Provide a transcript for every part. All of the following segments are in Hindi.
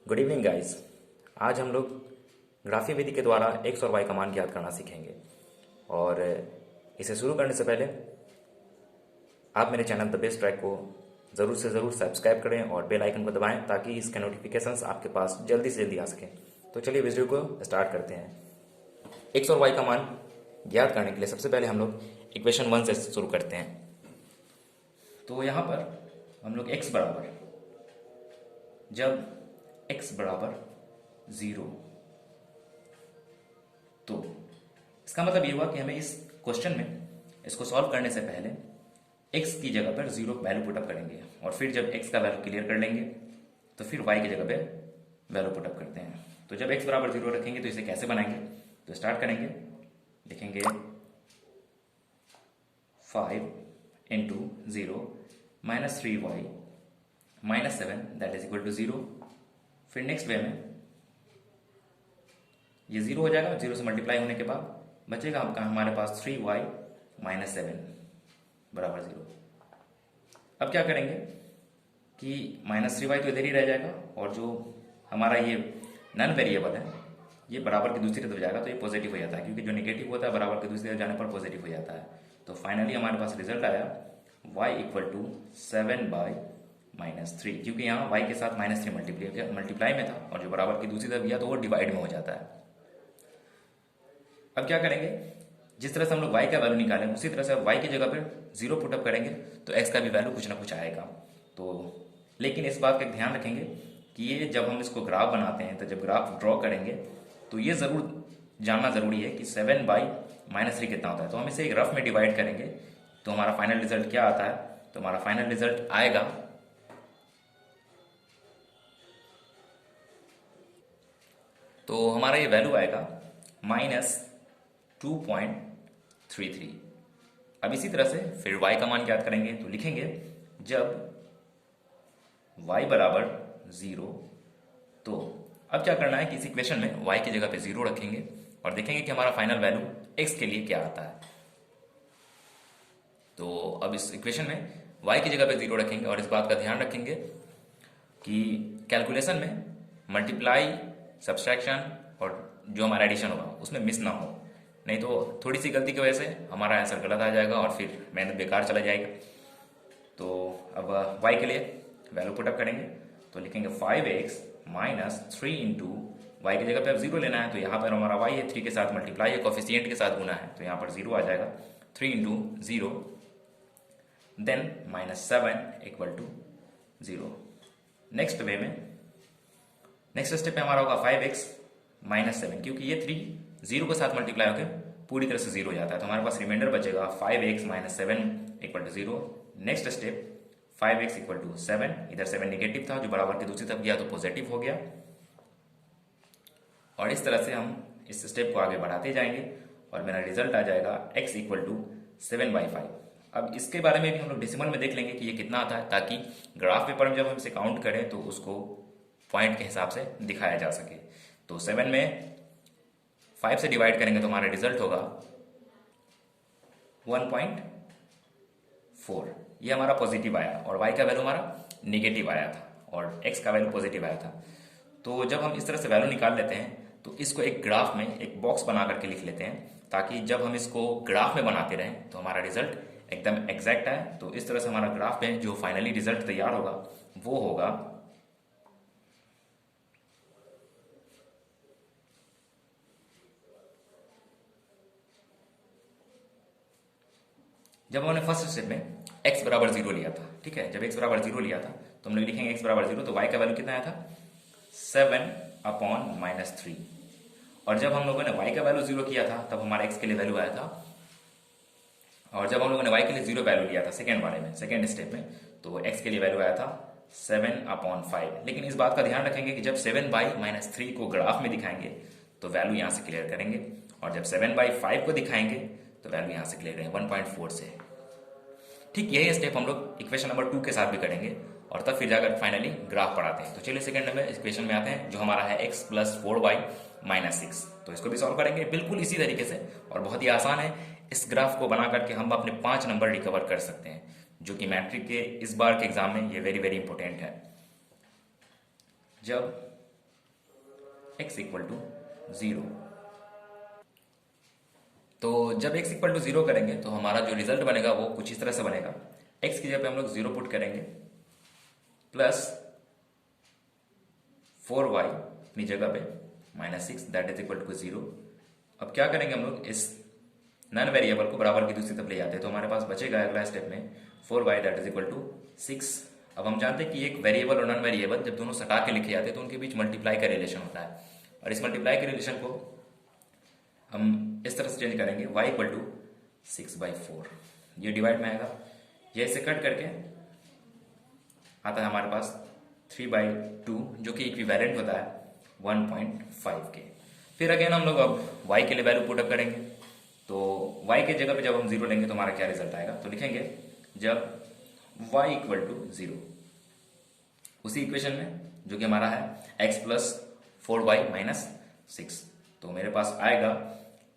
Good evening guys. आज हम लोग ग्राफी विधि के द्वारा एक्स और वाई का मान ज्ञात करना सीखेंगे। और इसे शुरू करने से पहले आप मेरे चैनल द बेस्ट ट्रैक को ज़रूर से ज़रूर सब्सक्राइब करें और बेल आइकन को दबाएं ताकि इसके नोटिफिकेशंस आपके पास जल्दी से जल्दी आ सकें। तो चलिए वीडियो को स्टार्ट करते हैं। एक्स और वाई का मान ज्ञात करने के लिए सबसे पहले हम लोग इक्वेशन 1 से शुरू करते हैं। तो यहाँ पर हम लोग x बराबर, जब x बराबर 0, तो इसका मतलब ये हुआ कि हमें इस क्वेश्चन में इसको सॉल्व करने से पहले x की जगह पर 0 वैल्यू पुटअप करेंगे और फिर जब x का वैल्यू क्लियर कर लेंगे तो फिर y की जगह पे वैल्यू पुटअप करते हैं। तो जब x बराबर 0 रखेंगे तो इसे कैसे बनाएंगे, तो स्टार्ट करेंगे, लिखेंगे 5 into 0 minus 3y minus 7 that is equal to 0। फिर नेक्स्ट वे में ये 0 हो जाएगा, 0 से मल्टीप्लाई होने के बाद बचेगा आपका हमारे पास 3y माइनस 7 बराबर 0। अब क्या करेंगे कि माइनस 3y तो इधर ही रह जाएगा और जो हमारा ये नन वेरिएबल है ये बराबर की दूसरी तरफ जाएगा तो ये पॉजिटिव हो जाता है, क्योंकि जो नेगेटिव होता है बराबर की दूसरी तरफ जाने पर पॉजिटिव हो जाता है। तो फाइनली हमारे पास रिजल्ट आया y equal to 7 by minus 3, क्योंकि यहाँ y के साथ माइनस 3 मल्टीप्लाई में था और जो बराबर की दूसरी तरफ गया तो वो डिवाइड में हो जाता है। अब क्या करेंगे, जिस तरह से हम लोग y का वैल्यू निकालें उसी तरह से y की जगह पर 0 पुटअप करेंगे तो x का भी वैल्यू कुछ ना कुछ आएगा। तो लेकिन इस बात का ध्यान रखेंगे कि ये जब हम इसको ग्राफ बनाते हैं तो जब ग्राफ ड्रॉ करेंगे तो ये जरूर जानना जरूरी है कि 7 बाई माइनस 3 कितना होता है। तो हम इसे एक रफ में डिवाइड करेंगे तो हमारा फाइनल रिजल्ट क्या आता है, तो हमारा फाइनल रिजल्ट आएगा तो हमारा ये वैल्यू आएगा माइनस 2.33। अब इसी तरह से फिर y का मान ज्ञात करेंगे तो लिखेंगे जब y बराबर 0, तो अब क्या करना है कि इस इक्वेशन में y की जगह पे 0 रखेंगे और देखेंगे कि हमारा फाइनल वैल्यू x के लिए क्या आता है। तो अब इस इक्वेशन में y की जगह पे 0 रखेंगे और इस बात का ध्यान रखेंगे कि कैलकुलेशन में मल्टीप्लाई, सब्सट्रैक्शन और जो हमारा एडिशन होगा उसमें मिस ना हो, नहीं तो थोड़ी सी गलती की वजह से हमारा आंसर गलत आ जाएगा और फिर मेहनत बेकार चला जाएगा। तो अब y के लिए वैल्यू पुटअप करेंगे तो लिखेंगे 5x माइनस 3 इंटू वाई की जगह पे अब 0 लेना है तो यहाँ पर हमारा y है 3 के साथ मल्टीप्लाई है, कोफिशिएंट के साथ गुना है तो यहाँ पर 0 आ जाएगा, 3 into 0 then minus 7 equal to 0। Next way में नेक्स्ट स्टेप पे हमारा होगा 5x माइनस 7, क्योंकि ये 3 0 के साथ मल्टीप्लाई होकर पूरी तरह से 0 हो जाता है तो हमारे पास रिमाइंडर बचेगा 5x minus 7 equal to 0। Next step 5x equal to 7, इधर 7 नेगेटिव था जो बराबर की दूसरी तरफ गया तो पॉजिटिव हो गया और इस तरह से हम इस स्टेप को आगे बढ़ाते जाएंगे और मेरा रिजल्ट आ जाएगा x इक्वल टू 7/5। अब इसके बारे में भी हम लोग डेसिमल में देख लेंगे कि ये कितना आता है, ताकि ग्राफ पेपर में जब हम इसे काउंट करें तो उसको पॉइंट के हिसाब से दिखाया जा सके। तो 7 में 5 से डिवाइड करेंगे तो हमारा रिजल्ट होगा 1.4। ये हमारा पॉजिटिव आया और y का वैल्यू हमारा नेगेटिव आया था और x का वैल्यू पॉजिटिव आया था। तो जब हम इस तरह से वैल्यू निकाल लेते हैं तो इसको एक ग्राफ में एक बॉक्स बना करके लिख लेते हैं, ताकि जब हम इसको ग्राफ में बनाते रहें तो हमारा रिजल्ट एकदम एग्जैक्ट आए। तो इस तरह से हमारा ग्राफ में जो फाइनली रिजल्ट तैयार होगा वो होगा जब हमने फर्स्ट स्टेप में x बराबर 0 लिया था, ठीक है, जब x बराबर 0 लिया था तो हम लोग लिखेंगे x बराबर 0 तो y का वैल्यू कितना आया था 7/-3। और जब हम लोगों ने y का वैल्यू 0 किया था तब हमारा x के लिए वैल्यू आया था, और जब हम लोगों ने y के लिए 0 वैल्यू लिया था सेकेंड वाले में, सेकेंड स्टेप में, तो x के लिए वैल्यू आया था 7/5। लेकिन इस बात का ध्यान रखेंगे कि जब 7/-3 को ग्राफ में दिखाएंगे तो वैल्यू यहाँ से क्लियर करेंगे और जब 7/5 को दिखाएंगे तो वैल्यू यहाँ से क्लियर करेंगे 1.4 से। ठीक यही स्टेप हम लोग इक्वेशन नंबर 2 के साथ भी करेंगे और तब फिर जाकर फाइनली ग्राफ पढ़ाते हैं। तो चलिए सेकंड नंबर इक्वेशन में आते हैं जो हमारा है x प्लस 4y माइनस 6। तो इसको भी सॉल्व करेंगे बिल्कुल इसी तरीके से और बहुत ही आसान है। इस ग्राफ को बना करके हम अपने 5 नंबर रिकवर कर सकते हैं, जो कि मैट्रिक के इस बार के एग्जाम में ये वेरी वेरी इंपॉर्टेंट है। जब x इक्वल टू 0। तो जब x इक्वल टू 0 करेंगे तो हमारा जो रिजल्ट बनेगा वो कुछ इस तरह से बनेगा। x की जगह पे हम लोग 0 पुट करेंगे प्लस 4y अपनी जगह पे -6 दैट इज इक्वल टू 0। अब क्या करेंगे हम लोग, इस नन वेरिएबल को बराबर की दूसरी तरफ ले जाते हैं, तो हमारे पास बचेगा अगला स्टेप में 4y that is equal to 6। अब हम जानते हैं कि एक वेरिएबल और नन वेरिएबल जब दोनों सटा के लिखे जाते हैं तो उनके बीच मल्टीप्लाई का रिलेशन होता है, और इस मल्टीप्लाई के रिलेशन को हम इस तरह से चेंज करेंगे y इक्वल टू 6/4। ये डिवाइड में आएगा, ये इसे कट करके आता है हमारे पास 3/2 जो कि इक्विवेलेंट होता है 1.5 के। फिर अगेन हम लोग अब y के लिए वैल्यू पुट अप करेंगे, तो y के जगह पे जब हम 0 लेंगे तो हमारा क्या रिजल्ट आएगा, तो लिखेंगे जब y इक्वल टू 0 उसी इक्वेशन में जो कि हमारा है x प्लस 4y माइनस 6, तो मेरे पास आएगा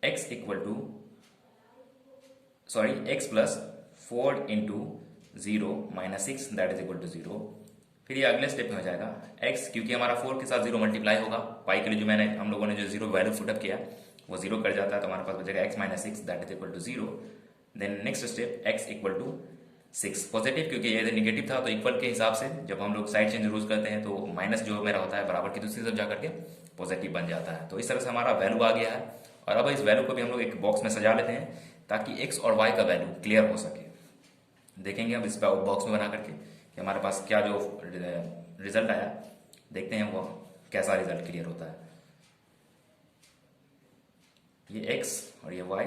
x equal to x plus 4 into 0 minus 6 that is equal to 0। फिर ये अगले स्टेप में हो जाएगा x, क्योंकि हमारा 4 के साथ 0 मल्टीप्लाई होगा, y के लिए जो हम लोगों ने जो 0 वैल्यू पुटअप किया वो 0 कर जाता है, तो हमारे पास बचेगा x minus 6 that is equal to 0। Then next step x equal to 6 positive, क्योंकि ये निगेटिव था तो इक्वल के हिसाब से जब हम लोग साइड चेंज यूज करते हैं तो माइनस जो मेरा होता है बराबर की दूसरी तरफ जा करके पॉजिटिव बन जाता है। तो इस तरह से हमारा वैल्यू आ गया है, और अब इस वैल्यू को भी हम लोग एक बॉक्स में सजा लेते हैं ताकि x और y का वैल्यू क्लियर हो सके। देखेंगे अब इस बॉक्स में बना करके कि हमारे पास क्या जो रिजल्ट आया, देखते हैं वो कैसा रिजल्ट क्लियर होता है। ये x और ये y,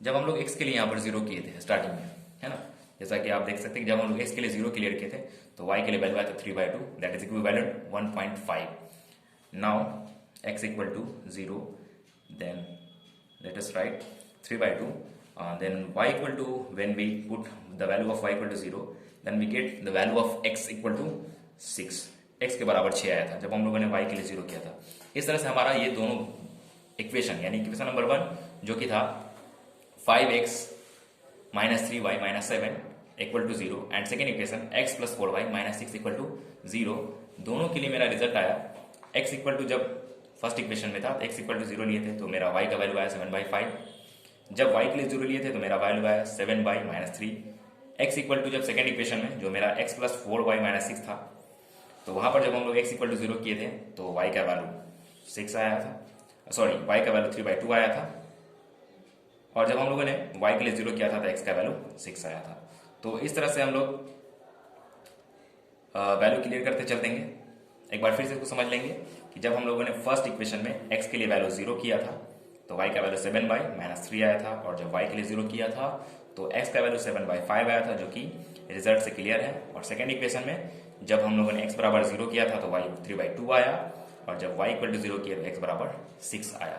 जब हम लोग x के लिए यहाँ पर 0 किए थे स्टार्टिंग में, है ना, जैसा कि आप देख सकते हैं कि जब हम लोग x के लिए 0 क्लियर किए थे तो y के लिए वैल्यू आया था 3/2 that is equivalent 1.5। Now x equal to 0, then let us write 3/2, then y equal to, when we put the value of y equal to 0 then we get the value of x equal to 6। x के बराबर 6 आया था जब हम लोगों ने y के लिए 0 किया था। इस तरह से हमारा ये दोनों इक्वेशन यानी इक्वेशन नंबर 1 जो कि था 5x minus 3y minus 7 equal to 0 and second equation x plus 4y minus 6 equal to 0, दोनों के लिए मेरा रिजल्ट आया x इक्वल टू, जब फर्स्ट इक्वेशन में था x इक्वल टू 0 लिए थे तो मेरा y का वैल्यू आया 7/5, जब y के लिए 0 लिए थे तो मेरा वैल्यू आया 7/-3। x इक्वल टू जब सेकेंड इक्वेशन में जो मेरा x प्लस 4y माइनस 6 था तो वहां पर जब हम लोग x इक्वल टू 0 किए थे तो y का वैल्यू 6 आया था, सॉरी y का वैल्यू 3/2 आया था, और जब हम लोगों ने y के लिए 0 किया था तो x का वैल्यू 6 आया था। तो इस तरह से हम लोग वैल्यू क्लियर करते चल देंगे। एक बार फिर से इसको समझ लेंगे कि जब हम लोगों ने फर्स्ट इक्वेशन में x के लिए वैल्यू 0 किया था तो y का वैल्यू 7/-3 आया था, और जब y के लिए 0 किया था तो x का वैल्यू 7/5 आया था जो कि रिजल्ट से क्लियर है। और सेकेंड इक्वेशन में जब हम लोगों ने x बराबर 0 किया था तो y 3/2 आया, और जब y इक्वल टू 0 किया तो x बराबर 6 आया।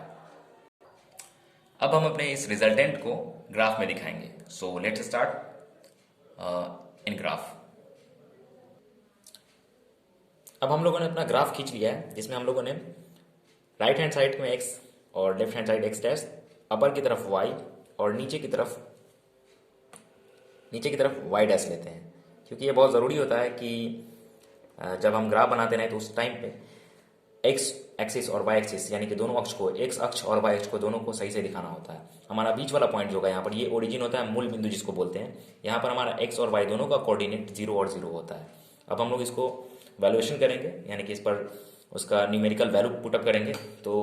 अब हम अपने इस रिजल्टेंट को ग्राफ में दिखाएंगे। So let's start in graph. अब हम लोगों ने अपना ग्राफ खींच लिया है जिसमें हम लोगों ने राइट हैंड साइड में x और left hand side x dash, upper की तरफ y और नीचे की तरफ y डैश लेते हैं, क्योंकि ये बहुत ज़रूरी होता है कि जब हम ग्राफ बनाते रहें तो उस टाइम पे x एक्सिस और y एक्सिस यानी कि दोनों अक्ष को, x अक्ष और y अक्ष को दोनों को सही से दिखाना होता है। हमारा बीच वाला पॉइंट जो होगा यहाँ पर, ये ओरिजिन होता है, मूल बिंदु जिसको बोलते हैं। यहाँ पर हमारा x और y दोनों का कोऑर्डिनेट 0 और 0 होता है। अब हम लोग इसको वैल्यूएशन करेंगे, यानी कि इस पर उसका न्यूमेरिकल वैल्यू पुटअप करेंगे। तो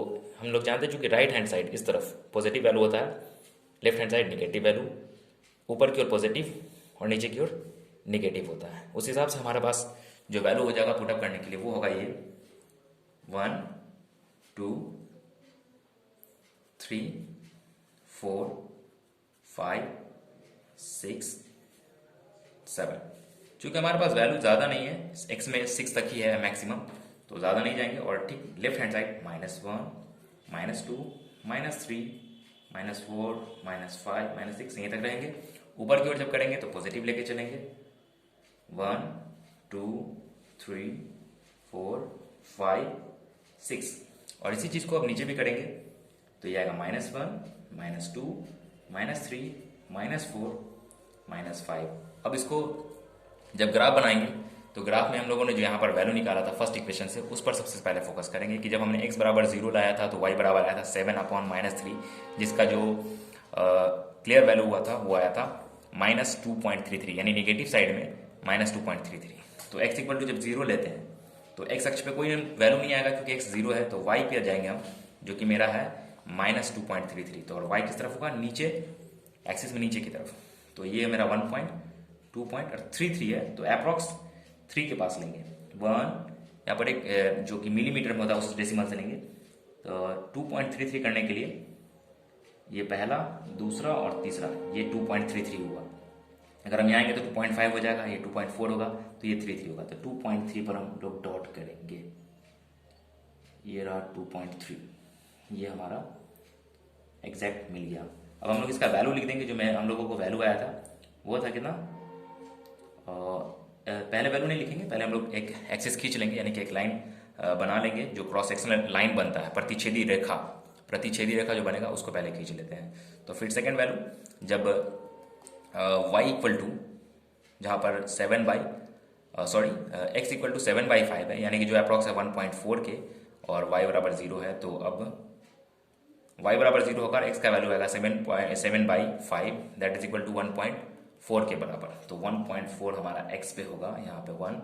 हम लोग जानते हैं चूँकि राइट हैंड साइड इस तरफ पॉजिटिव वैल्यू होता है, left hand side negative value, ऊपर की ओर पॉजिटिव और नीचे की ओर निगेटिव होता है। उस हिसाब से हमारे पास जो वैल्यू हो जाएगा पुटअप करने के लिए वो होगा ये 1 2 3 4 5 6 7। चूंकि हमारे पास वैल्यू ज़्यादा नहीं है, x में 6 तक ही है मैक्सिमम, तो ज़्यादा नहीं जाएंगे। और ठीक लेफ्ट हैंड साइड -1 -2 -3 -4 -5 -6 यहीं तक रहेंगे। ऊपर की ओर जब करेंगे तो पॉजिटिव लेके चलेंगे 1 2 3 4 5 6, और इसी चीज़ को अब नीचे भी करेंगे तो ये आएगा -1 -2 -3 -4 -5। अब इसको जब ग्राफ बनाएंगे तो ग्राफ में हम लोगों ने जो यहाँ पर वैल्यू निकाला था फर्स्ट इक्वेशन से, उस पर सबसे पहले फोकस करेंगे कि जब हमने x बराबर 0 लाया था तो y बराबर आया था 7/-3, जिसका जो क्लियर वैल्यू हुआ था वो आया था -2.33, यानी नेगेटिव साइड में -2.33। तो x इक्वल टू जब 0 लेते हैं तो x अक्ष पे कोई वैल्यू नहीं आएगा क्योंकि x 0 है, तो y पे जाएंगे हम, जो कि मेरा है -2.33। तो और y किस तरफ होगा, नीचे, एक्सिस में नीचे की तरफ। तो ये मेरा 1.2.33 है, तो अप्रॉक्स 3 के पास लेंगे। 1 यहाँ पर एक जो कि मिलीमीटर में होता है उस डेसिमल से लेंगे। तो 2.33 करने के लिए ये पहला, दूसरा और तीसरा, ये 2.33 हुआ। अगर हम यहाँ आएंगे तो 2.5 हो जाएगा, ये 2.4 होगा, तो ये 33 होगा। तो 2.3 पर हम लोग डॉट करेंगे। ये रहा 2.3, ये हमारा एग्जैक्ट मिल गया। अब हम लोग इसका वैल्यू लिख देंगे। जो मैं हम लोगों को वैल्यू आया था वो था कितना, पहले वैल्यू नहीं लिखेंगे, पहले हम लोग एक एक्सिस खींच लेंगे, यानी कि एक लाइन बना लेंगे। जो क्रॉस सेक्शनल लाइन बनता है, प्रतिच्छेदी रेखा जो बनेगा उसको पहले खींच लेते हैं। तो फिर सेकेंड वैल्यू, जब y इक्वल टू, जहाँ पर x इक्वल टू 7/5 है, यानी कि जो अप्रॉक्स है 1.4 के, और y बराबर 0 है, तो अब y बराबर 0 होकर x का वैल्यू आएगा 7/5, दैट इज इक्वल टू 1.4 के बराबर। तो 1.4 हमारा x पे होगा, यहाँ पे 1,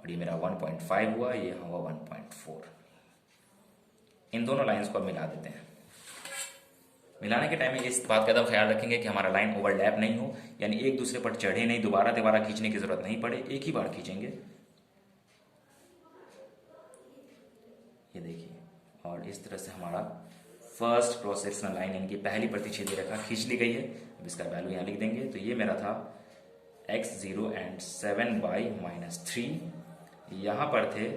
और ये मेरा 1.5 हुआ, ये होगा 1.4। इन दोनों लाइंस को अब मिला देते हैं। मिलाने के टाइम में इस बात का एकदम ख्याल रखेंगे कि हमारा लाइन ओवरलैप नहीं हो, यानी एक दूसरे पर चढ़े नहीं, दोबारा खींचने की जरूरत नहीं पड़े, एक ही बार खींचेंगे। ये देखिए, और इस तरह से हमारा फर्स्ट क्रॉस सेक्शनल लाइन, यानी कि पहली प्रतिच्छेदी रेखा खींच ली गई है। अब इसका वैल्यू यहाँ लिख देंगे। तो ये मेरा था x0 एंड 7/-3। यहाँ पर थे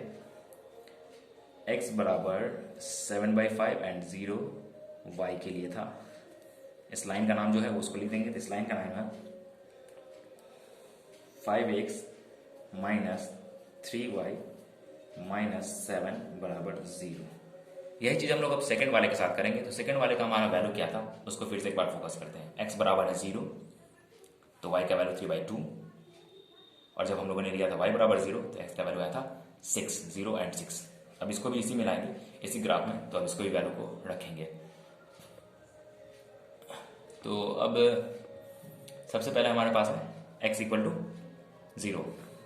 x बराबर 7/5 एंड 0 y के लिए था। इस लाइन का नाम जो है वो उसको लिख देंगे। तो इस लाइन का नाम है 5x - 3y - 7 बराबर 0। यही चीज़ हम लोग अब सेकंड वाले के साथ करेंगे। तो सेकंड वाले का हमारा वैल्यू क्या था उसको फिर से एक बार फोकस करते हैं। x बराबर है 0, तो y का वैल्यू 3/2, और जब हम लोगों ने लिया था y बराबर 0 तो x का वैल्यू आया था 6, 0 एंड 6। अब इसको भी इसी में लाएंगे, इसी ग्राफ में, तो अब इसको भी वैल्यू को रखेंगे। तो अब सबसे पहले हमारे पास है x इक्वल टू 0,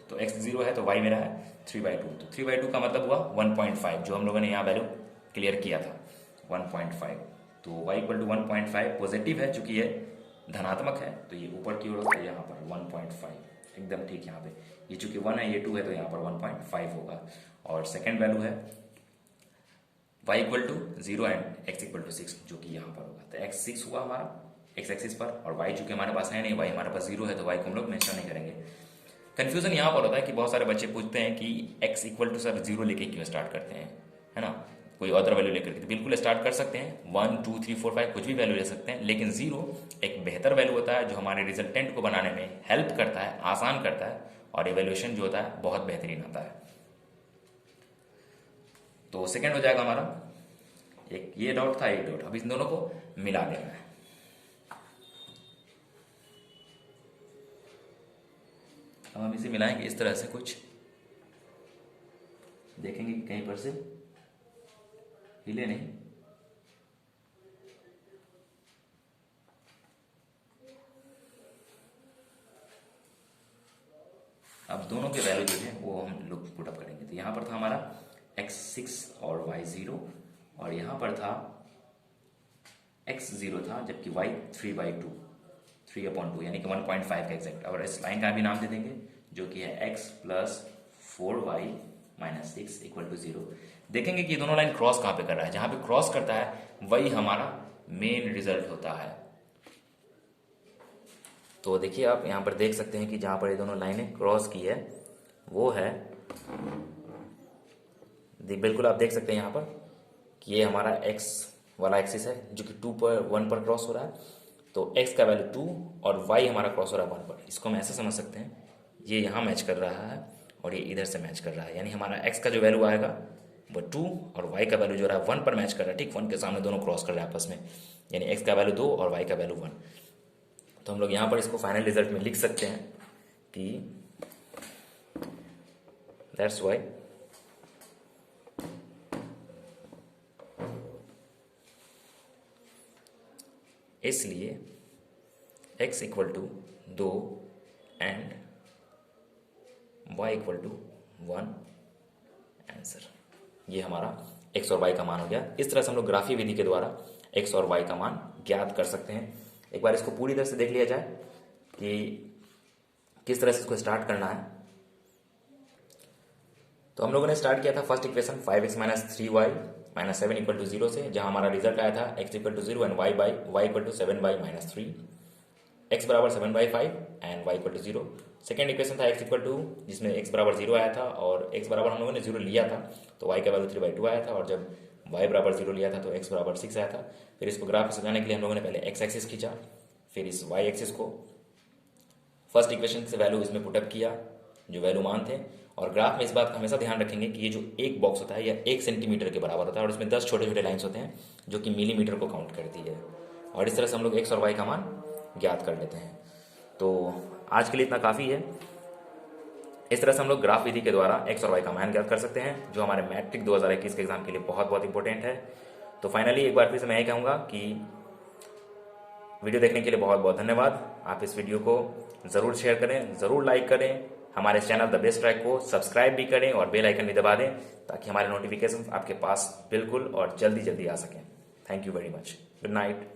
तो x 0 है तो y मेरा है 3/2। तो 3/2 का मतलब हुआ 1.5, जो हम लोगों ने यहाँ वैल्यू क्लियर किया था 1.5। तो y इक्वल टू 1.5 पॉजिटिव है, चूंकि ये धनात्मक है तो ये ऊपर की ओर होगा, यहाँ पर 1.5 एकदम ठीक। यहाँ पे ये चूंकि 1 है, ये 2 है, तो यहाँ पर 1.5 होगा। और सेकेंड वैल्यू है y equal to 0 and x equal to 6, जो कि यहाँ पर होगा। तो x 6 हुआ हमारा x एक्सिस पर, और y चूंकि हमारे पास है नहीं, y हमारे पास 0 है, तो y को हम लोग मेंशन नहीं करेंगे। कंफ्यूजन यहाँ पर होता है कि बहुत सारे बच्चे पूछते हैं कि x इक्वल टू सर 0 लेके क्यों स्टार्ट करते हैं, है ना, कोई अदर वैल्यू लेकर के। तो बिल्कुल स्टार्ट कर सकते हैं, 1 2 3 4 5 कुछ भी वैल्यू ले सकते हैं, लेकिन 0 एक बेहतर वैल्यू होता है जो हमारे रिजल्टेंट को बनाने में हेल्प करता है, आसान करता है, और एवेल्यूएशन जो होता है बहुत बेहतरीन आता है। तो सेकेंड हो जाएगा हमारा, एक ये डॉट था, एक डॉट। अब इन दोनों को मिला देना है। अब हम इसे मिलाएंगे इस तरह से, कुछ देखेंगे कि कहीं पर से हिले नहीं। अब दोनों के वैल्यू जो है वो हम लोग पुट अप करेंगे। तो यहाँ पर था हमारा x6 और y0, और यहाँ पर था x0 था, जबकि y 3/2, 3/2 यानी कि 1.5 का एग्जैक्ट। और इस लाइन का भी नाम दे देंगे, जो कि है x + 4y - 6 = 0। देखेंगे कि ये दोनों लाइन क्रॉस कहाँ पे कर रहा है, जहाँ पे क्रॉस करता है वही हमारा मेन रिजल्ट होता है। तो देखिए आप यहाँ पर देख सकते हैं कि जहाँ पर ये दोनों लाइनें क्रॉस की है वो है, बिल्कुल आप देख सकते हैं यहाँ पर कि ये हमारा x वाला एक्सिस है जो कि 2 पर 1 पर क्रॉस हो रहा है। तो x का वैल्यू 2 और y हमारा क्रॉस हो रहा है 1 पर। इसको हम ऐसे समझ सकते हैं, ये यहाँ मैच कर रहा है और ये इधर से मैच कर रहा है, यानी हमारा x का जो वैल्यू आएगा वो 2 और y का वैल्यू जो रहा है 1 पर मैच कर रहा है। ठीक 1 के सामने दोनों क्रॉस कर रहे हैं आपस में, यानी x का वैल्यू 2 और y का वैल्यू 1। तो हम लोग यहाँ पर इसको फाइनल रिजल्ट में लिख सकते हैं कि दैट्स वाई इसलिए x equal to 2 and y equal to 1 answer. ये हमारा x और y का मान हो गया। इस तरह से हम लोग ग्राफी विधि के द्वारा x और y का मान ज्ञात कर सकते हैं। एक बार इसको पूरी तरह से देख लिया जाए कि किस तरह से इसको स्टार्ट करना है। तो हम लोगों ने स्टार्ट किया था first equation 5x minus 3y minus 7 equal to 0 से, जहां हमारा रिजल्ट आया था x equal to 0 and y equal to 7y minus 3, x बराबर 7/5 and y equal to 0। Second equation था x इक्वल टू, जिसमें x बराबर 0 आया था और x बराबर हम लोगों ने 0 लिया था तो y का वैल्यू 3/2 आया था, और जब y बराबर 0 लिया था तो x बराबर 6 आया था। फिर इसको ग्राफ सजाने के लिए हम लोगों ने पहले x एक्सिस खींचा, फिर इस y एक्सिस को फर्स्ट इक्वेशन से वैल्यू इसमें पुटअप किया जो वैल्यू मान थे। और ग्राफ में इस बात का हमेशा ध्यान रखेंगे कि ये जो एक बॉक्स होता है यह 1 सेंटीमीटर के बराबर होता है और इसमें 10 छोटे छोटे लाइन्स होते हैं जो कि मिलीमीटर को काउंट करती है। और इस तरह से हम लोग x और y का मान ज्ञात कर लेते हैं। तो आज के लिए इतना काफ़ी है। इस तरह से हम लोग ग्राफ विधि के द्वारा x और y का मान ज्ञात कर सकते हैं, जो हमारे मैट्रिक 2021 के एग्जाम के लिए बहुत बहुत इंपॉर्टेंट है। तो फाइनली एक बार फिर से मैं ये कहूँगा कि वीडियो देखने के लिए बहुत बहुत धन्यवाद। आप इस वीडियो को ज़रूर शेयर करें, ज़रूर लाइक करें, हमारे चैनल द बेस्ट ट्रैक को सब्सक्राइब भी करें और बेल आइकन भी दबा दें ताकि हमारे नोटिफिकेशन आपके पास बिल्कुल और जल्दी जल्दी आ सकें। Thank you very much. Good night.